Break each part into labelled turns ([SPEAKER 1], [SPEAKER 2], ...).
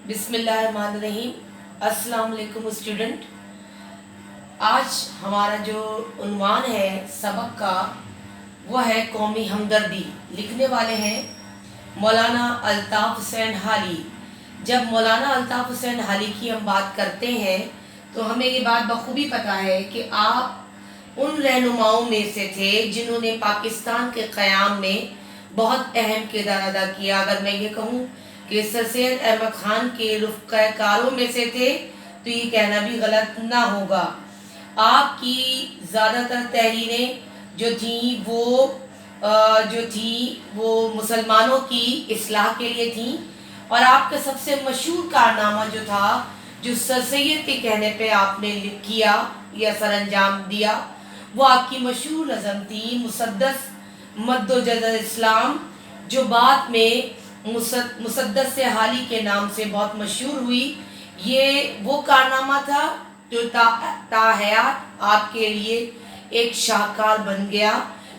[SPEAKER 1] बिस्मिल्लाहिर्रहमानिर्रहीम। अस्सलाम वालेकुम स्टूडेंट। आज हमारा जो उन्वान है सबक का वो है कौमी हमदर्दी। लिखने वाले हैं मौलाना अल्ताफ़ हुसैन हाली। जब मौलाना अल्ताफ़ हुसैन हाली की हम बात करते हैं तो हमें ये बात बखूबी पता है कि आप उन रहनुमाओं में से थे जिन्होंने पाकिस्तान के क़याम में बहुत अहम किरदार अदा किया। अगर मैं ये कहूँ कि सर सैयद अहमद ख़ान के रुफ़क़ारों में से थे तो ये कहना भी गलत ना होगा। आपकी ज़्यादातर तहरीरें जो थी वो मुसलमानों की इस्लाह के लिए थी, और आपका सबसे मशहूर कारनामा जो था, जो सर सैयद के कहने पे आपने किया या सर अंजाम दिया, वो आपकी मशहूर नज़म थी मुसद्दस मद्दोजद इस्लाम, जो बाद में मुसद्दस हाली के नाम से बहुत मशहूर हुई। ये वो कारनामा था जो ताहयात आपके लिए एक शाहकार बन गया,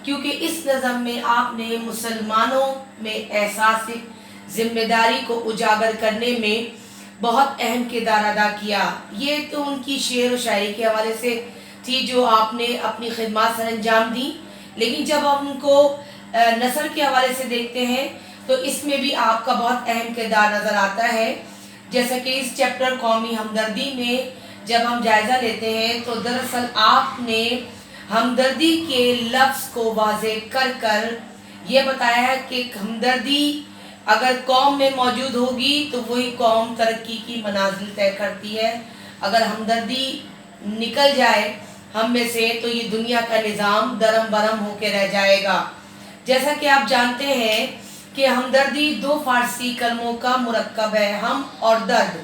[SPEAKER 1] क्योंकि इस नज़म में आपने मुसलमानों में एहसास ज़िम्मेदारी को उजागर करने में बहुत अहम किरदार अदा किया। ये तो उनकी शेर व शायरी के हवाले से थी जो आपने अपनी खिदमत सर अंजाम दी, लेकिन जब हम उनको नस्ल के हवाले से देखते हैं तो इसमें भी आपका बहुत अहम किरदार नज़र आता है। जैसा कि इस चैप्टर कौमी हमदर्दी में जब हम जायज़ा लेते हैं तो दरअसल आपने हमदर्दी के लफ्ज़ को वाज़े कर कर ये बताया है कि हमदर्दी अगर कौम में मौजूद होगी तो वही कौम तरक्की की मनाजिल तय करती है। अगर हमदर्दी निकल जाए हम में से तो ये दुनिया का निज़ाम दरम बरम होकर रह जाएगा। जैसा कि आप जानते हैं कि हमदर्दी दो फ़ारसी कलमों का मुरक्कब है, हम और दर्द।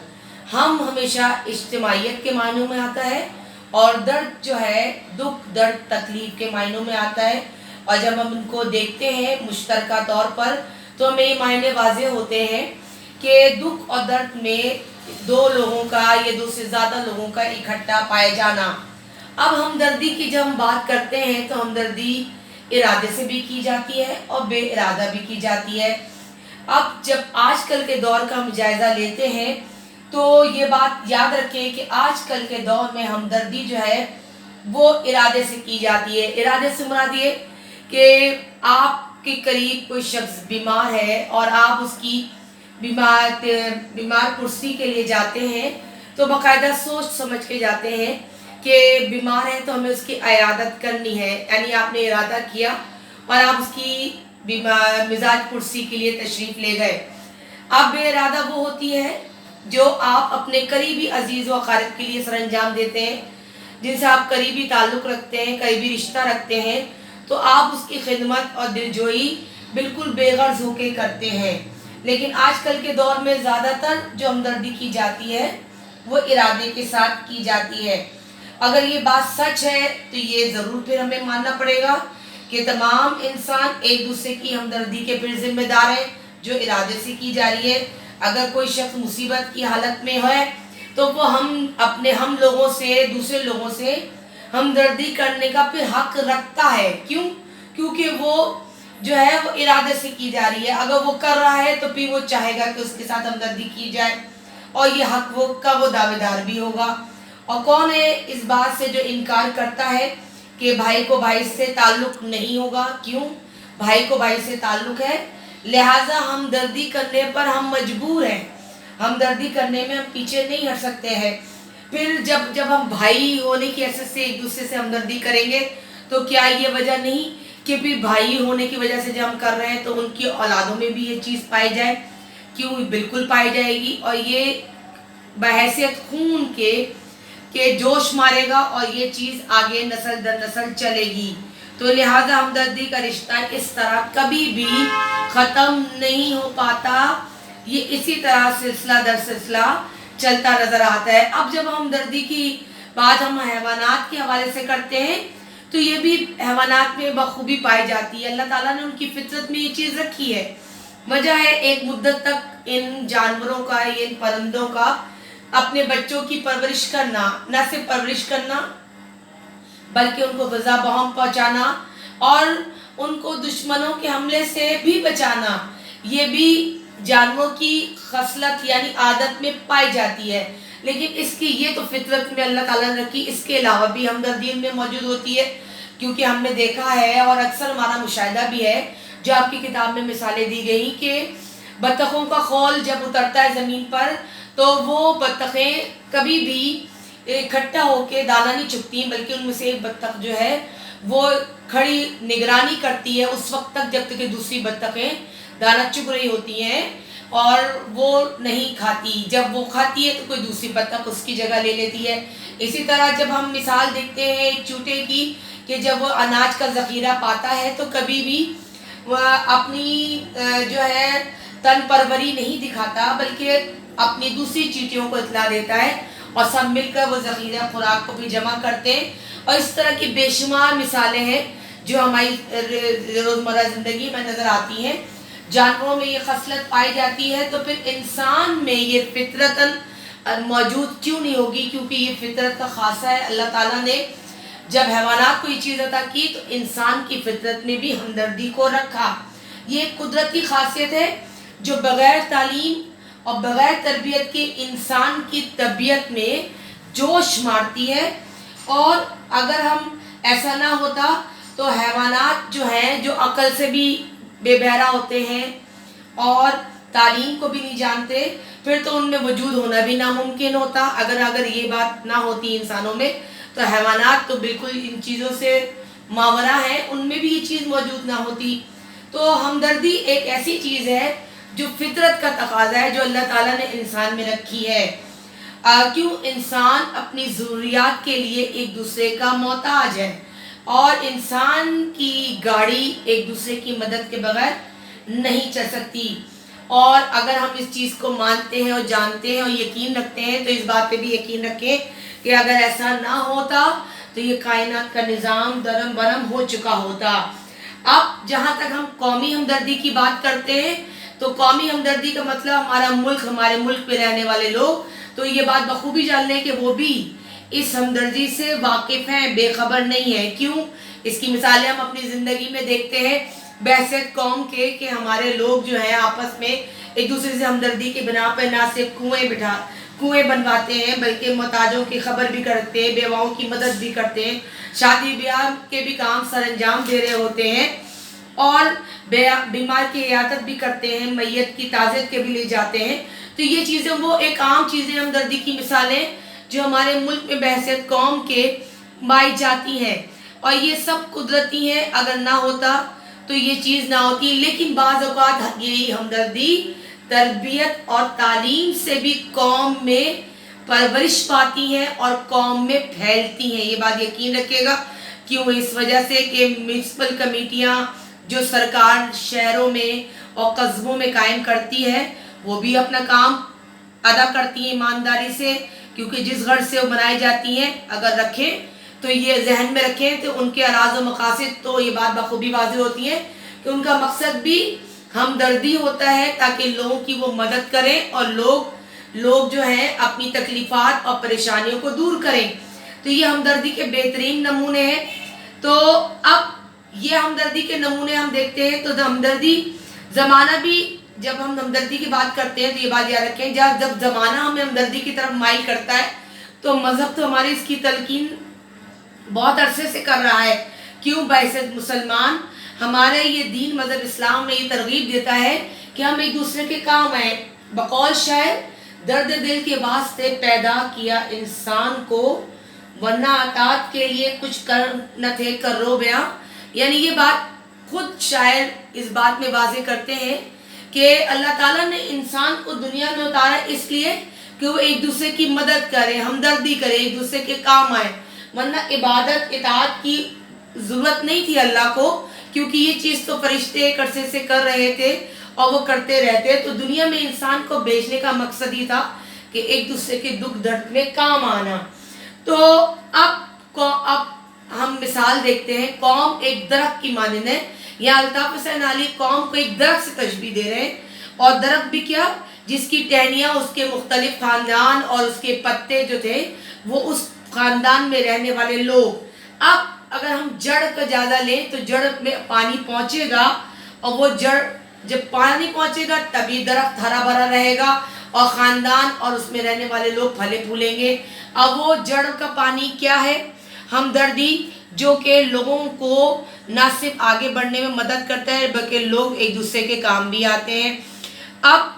[SPEAKER 1] हम हमेशा इज्तिमाइयत के मायनों में आता है और दर्द जो है दुख दर्द तकलीफ़ के मायनों में आता है। और जब हम इनको देखते हैं मुश्तरका तौर पर तो हमें ये मायने वाज़े होते हैं कि दुख और दर्द में दो लोगों का या दो से ज़्यादा लोगों का इकट्ठा पाए जाना। अब हमदर्दी की जब हम बात करते हैं तो हमदर्दी इरादे से भी की जाती है और बे इरादा भी की जाती है। अब जब आजकल के दौर का हम जायज़ा लेते हैं तो ये बात याद रखें कि आजकल के दौर में हमदर्दी जो है वो इरादे से की जाती है। इरादे से मुराद ये कि आपके करीब कोई शख्स बीमार है और आप उसकी बीमार कुर्सी के लिए जाते हैं तो बाकायदा सोच समझ के जाते हैं कि बीमार है तो हमें उसकी इयादत करनी है, यानी आपने इरादा किया और आप उसकी मिजाज कुर्सी के लिए तशरीफ़ ले गए। अब बेइरादा वो होती है जो आप अपने करीबी अजीज़ व अक़ारिब के लिए सर अंजाम देते हैं, जिनसे आप करीबी ताल्लुक़ रखते हैं, करीबी रिश्ता रखते हैं, तो आप उसकी खिदमत और दिलजोई बिल्कुल बेगर्ज़ होकर करते हैं। लेकिन आजकल के दौर में ज़्यादातर जो हमदर्दी की जाती है वो इरादे के साथ की जाती है। अगर ये बात सच है तो ये ज़रूर फिर हमें मानना पड़ेगा कि तमाम इंसान एक दूसरे की हमदर्दी के फिर ज़िम्मेदार हैं जो इरादे से की जा रही है। अगर कोई शख्स मुसीबत की हालत में है तो वो हम लोगों से, दूसरे लोगों से हमदर्दी करने का फिर हक़ रखता है। क्यों? क्योंकि वो जो है वो इरादे से की जा रही है। अगर वो कर रहा है तो फिर वो चाहेगा कि उसके साथ हमदर्दी की जाए और ये हक़ वो दावेदार भी होगा। और कौन है इस बात से जो इनकार करता है कि भाई को भाई से ताल्लुक़ नहीं होगा? क्यों? भाई को भाई से ताल्लुक़ है, लिहाजा हमदर्दी करने पर हम मजबूर हैं, हमदर्दी करने में हम पीछे नहीं हट सकते हैं। फिर जब हम भाई होने की हैसियत से एक दूसरे से हमदर्दी करेंगे तो क्या ये वजह नहीं कि फिर भाई होने की वजह से जब हम कर रहे हैं तो उनकी औलादों में भी ये चीज़ पाई जाए? क्यों? बिल्कुल पाई जाएगी, और ये बहैसियत खून के जोश मारेगा और ये चीज़ आगे नस्ल दर नस्ल चलेगी। तो लिहाजा हमदर्दी का रिश्ता इस तरह कभी भी ख़त्म नहीं हो पाता, ये इसी तरह सिलसिला दर सिलसिला चलता नज़र आता है। अब जब हमदर्दी की बात हम हैवानात के हवाले से करते हैं तो ये भी हैवानात में बखूबी पाई जाती है। अल्लाह ताला ने उनकी फितरत में ये चीज़ रखी है। वजह है एक मुद्दत तक इन जानवरों का, इन परिंदों का अपने बच्चों की परवरिश करना, न सिर्फ परवरिश करना बल्कि उनको ग़िज़ा बहम पहुँचाना और उनको दुश्मनों के हमले से भी बचाना, ये भी جانوروں کی خصلت یعنی عادت میں پائی جاتی ہے، لیکن اس کی یہ تو فطرت میں اللہ تعالیٰ نے رکھی، اس کے علاوہ بھی ہمدردی ان میں موجود ہوتی ہے، کیونکہ ہم نے دیکھا ہے اور اکثر ہمارا مشاہدہ بھی ہے جو آپ کی کتاب میں مثالیں دی گئی کہ بطخوں کا خول جب اترتا ہے زمین پر تو وہ بطخیں کبھی بھی اکٹھا ہو کے دانہ نہیں چگتی ہیں، بلکہ ان میں سے ایک بطخ جو ہے وہ کھڑی نگرانی کرتی ہے اس وقت تک جب تک کہ دوسری بطخیں دانہ چگ رہی ہوتی ہیں، اور وہ نہیں کھاتی، جب وہ کھاتی ہے تو کوئی دوسری بطخ اس کی جگہ لے لیتی ہے۔ اسی طرح جب ہم مثال دیکھتے ہیں ایک چوٹے کی کہ جب وہ اناج کا ذخیرہ پاتا ہے تو کبھی بھی وہ اپنی جو ہے تن پروری نہیں دکھاتا، بلکہ اپنی دوسری چیٹیوں کو اطلاع دیتا ہے اور سب مل کر وہ ذخیرہ خوراک کو بھی جمع کرتے ہیں۔ اور اس طرح کی بے شمار مثالیں ہیں جو ہماری روزمرہ زندگی میں نظر آتی ہیں۔ جانوروں میں یہ خصلت پائی جاتی ہے تو پھر انسان میں یہ فطرتاً موجود کیوں نہیں ہوگی؟ کیونکہ یہ فطرت کا خاصہ ہے۔ اللہ تعالیٰ نے جب حیوانات کو یہ چیز عطا کی تو انسان کی فطرت میں بھی ہمدردی کو رکھا۔ یہ ایک قدرتی خاصیت ہے جو بغیر تعلیم اور بغیر تربیت کے انسان کی طبیعت میں جوش مارتی ہے، اور اگر ہم ایسا نہ ہوتا تو حیوانات جو ہیں جو عقل سے بھی بے بہرا ہوتے ہیں اور تعلیم کو بھی نہیں جانتے، پھر تو ان میں وجود ہونا بھی ناممکن ہوتا۔ اگر یہ بات نہ ہوتی انسانوں میں تو حیوانات تو بالکل ان چیزوں سے ماورا ہیں، ان میں بھی یہ چیز موجود نہ ہوتی۔ تو ہمدردی ایک ایسی چیز ہے جو فطرت کا تقاضا ہے جو اللہ تعالیٰ نے انسان میں رکھی ہے۔ کیوں؟ انسان اپنی ضروریات کے لیے ایک دوسرے کا محتاج ہے، اور انسان کی گاڑی ایک دوسرے کی مدد کے بغیر نہیں چل سکتی۔ اور اگر ہم اس چیز کو مانتے ہیں اور جانتے ہیں اور یقین رکھتے ہیں تو اس بات پہ بھی یقین رکھیں کہ اگر ایسا نہ ہوتا تو یہ کائنات کا نظام درم برم ہو چکا ہوتا۔ اب جہاں تک ہم قومی ہمدردی کی بات کرتے ہیں تو قومی ہمدردی کا مطلب ہمارا ملک، ہمارے ملک پہ رہنے والے لوگ تو یہ بات بخوبی جان لیں کہ وہ بھی اس ہمدردی سے واقف ہیں، بے خبر نہیں ہیں۔ کیوں؟ اس کی مثالیں ہم اپنی زندگی میں دیکھتے ہیں بحثیت قوم کے کہ ہمارے لوگ جو ہیں آپس میں ایک دوسرے سے ہمدردی کے بنا پر نہ صرف کنویں بنواتے ہیں بلکہ محتاجوں کی خبر بھی کرتے ہیں، بیواؤں کی مدد بھی کرتے ہیں، شادی بیاہ کے بھی کام سر انجام دے رہے ہوتے ہیں، اور بیمار کی عیادت بھی کرتے ہیں، میت کی تعزیت کے بھی لے جاتے ہیں۔ تو یہ چیزیں وہ ایک عام چیزیں ہمدردی کی مثالیں جو ہمارے ملک میں بحثیت قوم کے پائی جاتی ہیں، اور یہ سب قدرتی ہیں، اگر نہ ہوتا تو یہ چیز نہ ہوتی۔ لیکن بعض اوقات یہی ہمدردی تربیت اور تعلیم سے بھی قوم میں پرورش پاتی ہیں اور قوم میں پھیلتی ہیں، یہ بات یقین رکھیے گا۔ کیوں؟ اس وجہ سے کہ میونسپل کمیٹیاں جو سرکار شہروں میں اور قصبوں میں قائم کرتی ہے وہ بھی اپنا کام ادا کرتی ہیں ایمانداری سے، کیونکہ جس غرض سے وہ بنائی جاتی ہیں اگر رکھیں تو یہ ذہن میں رکھیں تو ان کے اراض و مقاصد تو یہ بات بخوبی واضح ہوتی ہے کہ ان کا مقصد بھی ہمدردی ہوتا ہے تاکہ لوگوں کی وہ مدد کریں اور لوگ جو ہیں اپنی تکلیفات اور پریشانیوں کو دور کریں۔ تو یہ ہمدردی کے بہترین نمونے ہیں۔ تو اب یہ ہمدردی کے نمونے ہم دیکھتے ہیں تو ہمدردی زمانہ بھی، جب ہم ہمدردی کی بات کرتے ہیں تو یہ بات یاد رکھیں جب زمانہ ہمیں ہمدردی کی طرف مائل کرتا ہے تو مذہب تو ہماری اس کی تلقین بہت عرصے سے کر رہا ہے۔ کیوں؟ بعثت مسلمان ہمارے یہ دین مذہب اسلام میں یہ ترغیب دیتا ہے کہ ہم ایک دوسرے کے کام آئیں۔ بقول شاعر، درد دل کے واسطے پیدا کیا انسان کو، ورنہ اطاعت کے لیے کچھ کر نہ تھے کرو بیاں۔ یعنی یہ بات خود شاعر اس بات میں واضح کرتے ہیں کہ اللہ تعالیٰ نے انسان کو دنیا میں اتارا اس لیے کہ وہ ایک دوسرے کی مدد کرے، ہمدردی کرے، ایک دوسرے کے کام آئے، ورنہ عبادت اطاعت کی ضرورت نہیں تھی اللہ کو، کیونکہ یہ چیز تو فرشتے ایک عرصے سے کر رہے تھے اور وہ کرتے رہتے۔ تو دنیا میں انسان کو بھیجنے کا مقصد ہی تھا کہ ایک دوسرے کے دکھ درد میں کام آنا۔ تو اب ہم مثال دیکھتے ہیں، قوم ایک درخت کی مانند ہے۔ یہاں الطاف حسین علی قوم کو ایک درخت سے تشبیہ دے رہے ہیں، اور درخت بھی کیا؟ جس کی ٹہنیاں، اس کے مختلف خاندان اور اس کے پتے جو تھے وہ اس خاندان میں رہنے والے لوگ۔ اب اگر ہم جڑ کا جائزہ لیں تو جڑ میں پانی پہنچے گا اور وہ جڑ जब पानी पहुंचेगा तभी दरख्त हरा भरा रहेगा और ख़ानदान और उसमें रहने वाले लोग फले फूलेंगे। अब वो जड़ का पानी क्या है? हमदर्दी, जो कि लोगों को ना सिर्फ आगे बढ़ने में मदद करता है बल्कि लोग एक दूसरे के काम भी आते हैं। अब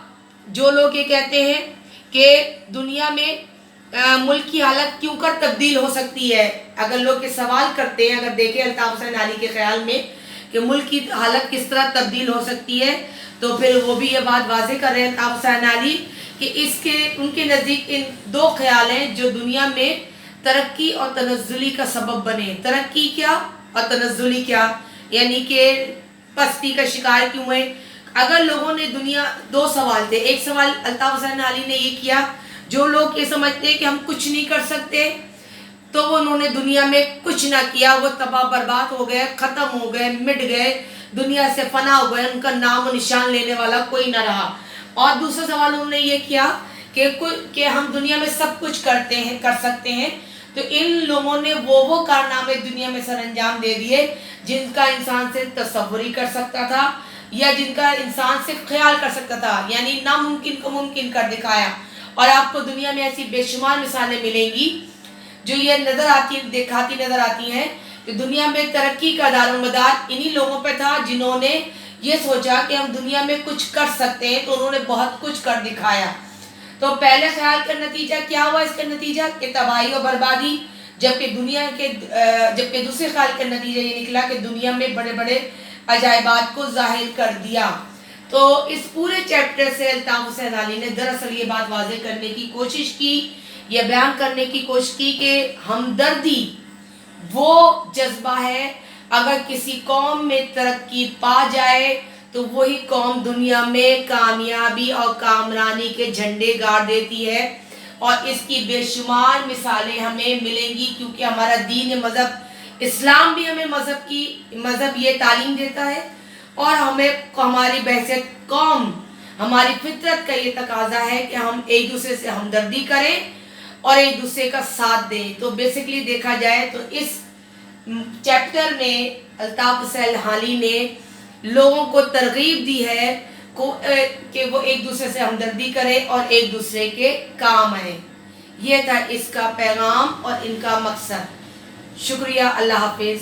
[SPEAKER 1] जो लोग ये कहते हैं कि दुनिया में मुल्क की हालत क्यों कर तब्दील हो सकती है, अगर लोग ये सवाल करते हैं, अगर देखें अल्ताफ़ हुसैन अली के ख्याल में कि मुल्क की हालत किस तरह तब्दील हो सकती है, तो फिर वो भी ये बात वाज़ेह कर रहे हैं अल्ताफ़ हुसैन अली कि इसके उनके नज़दीक इन दो ख्याल हैं जो दुनिया में तरक्की और तनज़्ज़ुली का सबब बने। तरक्की क्या और तनज़्ज़ुली क्या, यानी कि पस्ती का शिकार क्यों है। अगर लोगों ने दुनिया, दो सवाल थे। एक सवाल अल्ताफ़ हुसैन अली ने ये किया, जो लोग ये समझते हैं कि हम कुछ नहीं कर सकते, तो वो उन्होंने दुनिया में कुछ ना किया, वो तबाह बर्बाद हो गए, ख़त्म हो गए, मिट गए, दुनिया से फना हो गए, उनका नाम और निशान लेने वाला कोई ना रहा। और दूसरा सवाल उन्होंने ये किया कि हम दुनिया में सब कुछ करते हैं, कर सकते हैं, तो इन लोगों ने वो कारनामे दुनिया में सरअंजाम दे दिए जिनका इंसान से तसव्वुर ही कर सकता था या जिनका इंसान से ख्याल कर सकता था, यानी नामुमकिन को मुमकिन कर दिखाया। और आपको दुनिया में ऐसी बेशुमार मिसालें मिलेंगी जो ये दिखाती नज़र आती हैं कि दुनिया में तरक्की का दारोमदार इन्हीं लोगों पे था जिन्होंने ये सोचा कि हम दुनिया में कुछ कर सकते हैं, तो उन्होंने बहुत कुछ कर दिखाया। तो पहले ख्याल का नतीजा क्या हुआ? इसका नतीजा कि तबाही और बर्बादी, जबकि दूसरे ख्याल का नतीजा ये निकला कि दुनिया में बड़े बड़े अजायबात को जाहिर कर दिया। तो इस पूरे चैप्टर से अल्ताफ़ हुसैन अली ने दरअसल ये बात वाज़ेह करने की कोशिश की, ये बयान करने की कोशिश की कि हमदर्दी वो जज्बा है, अगर किसी कौम में तरक्की पा जाए तो वही कौम दुनिया में कामयाबी और कामरानी के झंडे गाड़ देती है। और इसकी बेशुमार मिसालें हमें मिलेंगी, क्योंकि हमारा दीन मज़हब इस्लाम भी हमें मज़हब ये तालीम देता है और हमें हमारी बहसियत कौम, हमारी फितरत का ये तकाजा है कि हम एक दूसरे से हमदर्दी करें और एक दूसरे का साथ दें। तो बेसिकली देखा जाए तो इस चैप्टर में अल्ताफ़ हुसैन अली ने लोगों को तरगीब दी है कि वो एक दूसरे से हमदर्दी करें और एक दूसरे के काम आए। ये था इसका पैगाम और इनका मकसद। शुक्रिया, अल्लाह हाफिज़।